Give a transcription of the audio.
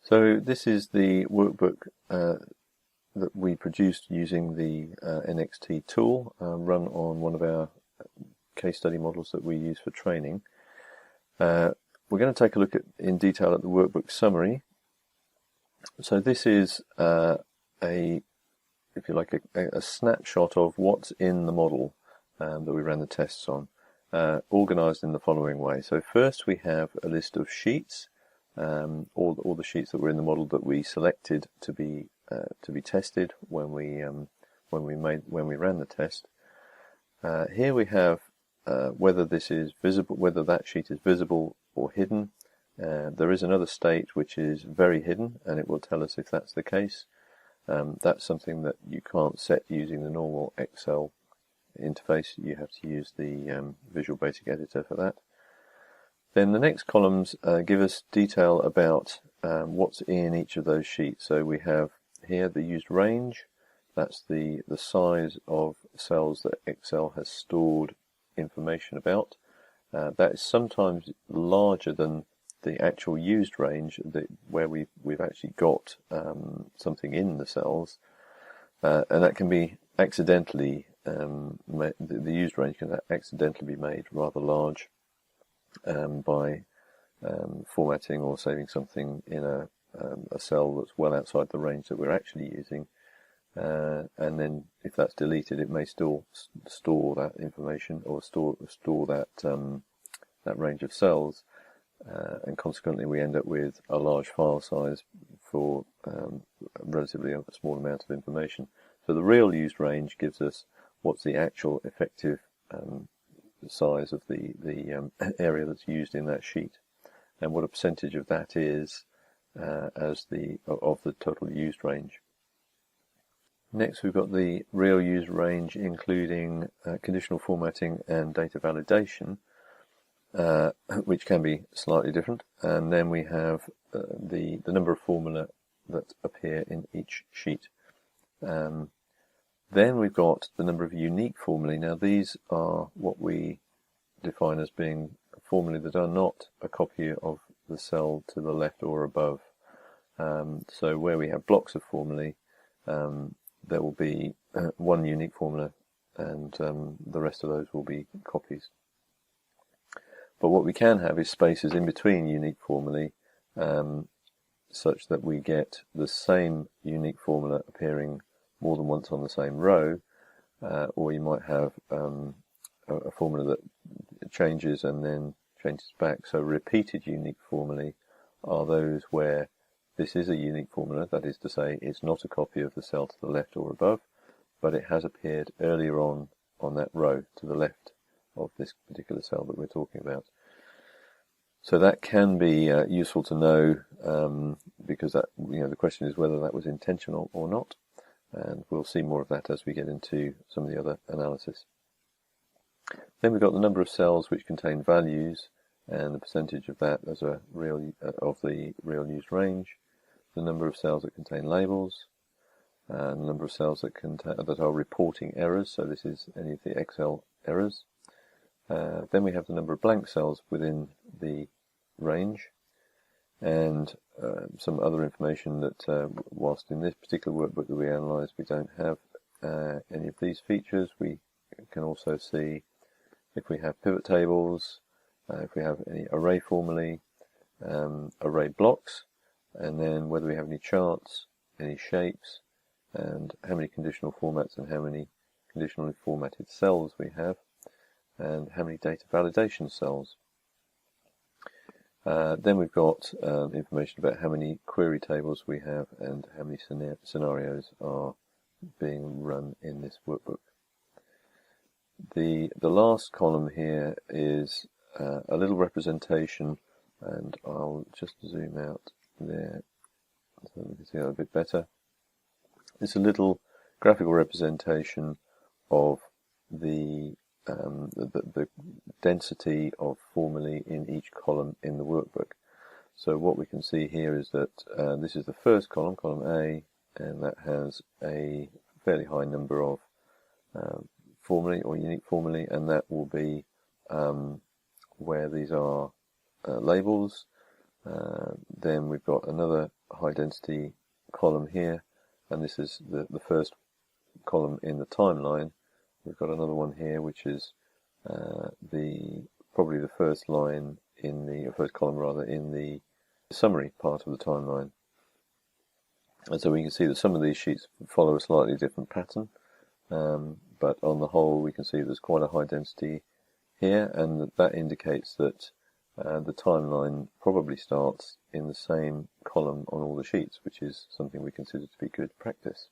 So this is the workbook that we produced using the nXt tool, run on one of our case study models that we use for training. We're going to take a look in detail at the workbook summary. So this is if you like, a snapshot of what's in the model that we ran the tests on, organized in the following way. So first we have a list of sheets, all the sheets that were in the model that we selected to be tested when we ran the test. Here we have whether this is visible, whether that sheet is visible or hidden. There is another state which is very hidden, and it will tell us if that's the case. That's something that you can't set using the normal Excel interface. You have to use the Visual Basic Editor for that. Then the next columns give us detail about what's in each of those sheets. So we have here the used range. That's the size of cells that Excel has stored information about. That is sometimes larger than the actual used range, where we've actually got something in the cells, and that can be accidentally the used range can accidentally be made rather large by formatting or saving something in a cell that's well outside the range that we're actually using, and then if that's deleted, it may still store that information or store that range of cells. And consequently we end up with a large file size for relatively a small amount of information. So the real used range gives us what's the actual effective size of the area that's used in that sheet, and what a percentage of that is of the total used range. Next we've got the real used range, including conditional formatting and data validation, which can be slightly different, and then we have the number of formula that appear in each sheet. Then we've got the number of unique formulae. Now these are what we define as being formulae that are not a copy of the cell to the left or above. So where we have blocks of formulae, there will be one unique formula, and the rest of those will be copies. But what we can have is spaces in between unique formulae, such that we get the same unique formula appearing more than once on the same row, or you might have a formula that changes and then changes back. So repeated unique formulae are those where this is a unique formula, that is to say it's not a copy of the cell to the left or above, but it has appeared earlier on that row to the left of this particular cell that we're talking about. So that can be useful to know, because that, the question is whether that was intentional or not, and we'll see more of that as we get into some of the other analysis. Then we've got the number of cells which contain values and the percentage of that as of the real used range, the number of cells that contain labels, and the number of cells that are reporting errors. So this is any of the Excel errors. Then we have the number of blank cells within the range, and some other information that, whilst in this particular workbook that we analysed we don't have any of these features, we can also see if we have pivot tables, if we have any array formulae, array blocks, and then whether we have any charts, any shapes, and how many conditional formats and how many conditionally formatted cells we have, and how many data validation cells. Then we've got information about how many query tables we have and how many scenarios are being run in this workbook. The last column here is a little representation, and I'll just zoom out there so we can see that a bit better. It's a little graphical representation of the density of formulae in each column in the workbook. So what we can see here is that this is the first column, column A, and that has a fairly high number of formulae or unique formulae, and that will be where these are labels. Then we've got another high density column here, and this is the first column in the timeline. We've got another one here, which is probably the first line in the first column rather in the summary part of the timeline. And so we can see that some of these sheets follow a slightly different pattern, but on the whole we can see there's quite a high density here, and that indicates that the timeline probably starts in the same column on all the sheets, which is something we consider to be good practice.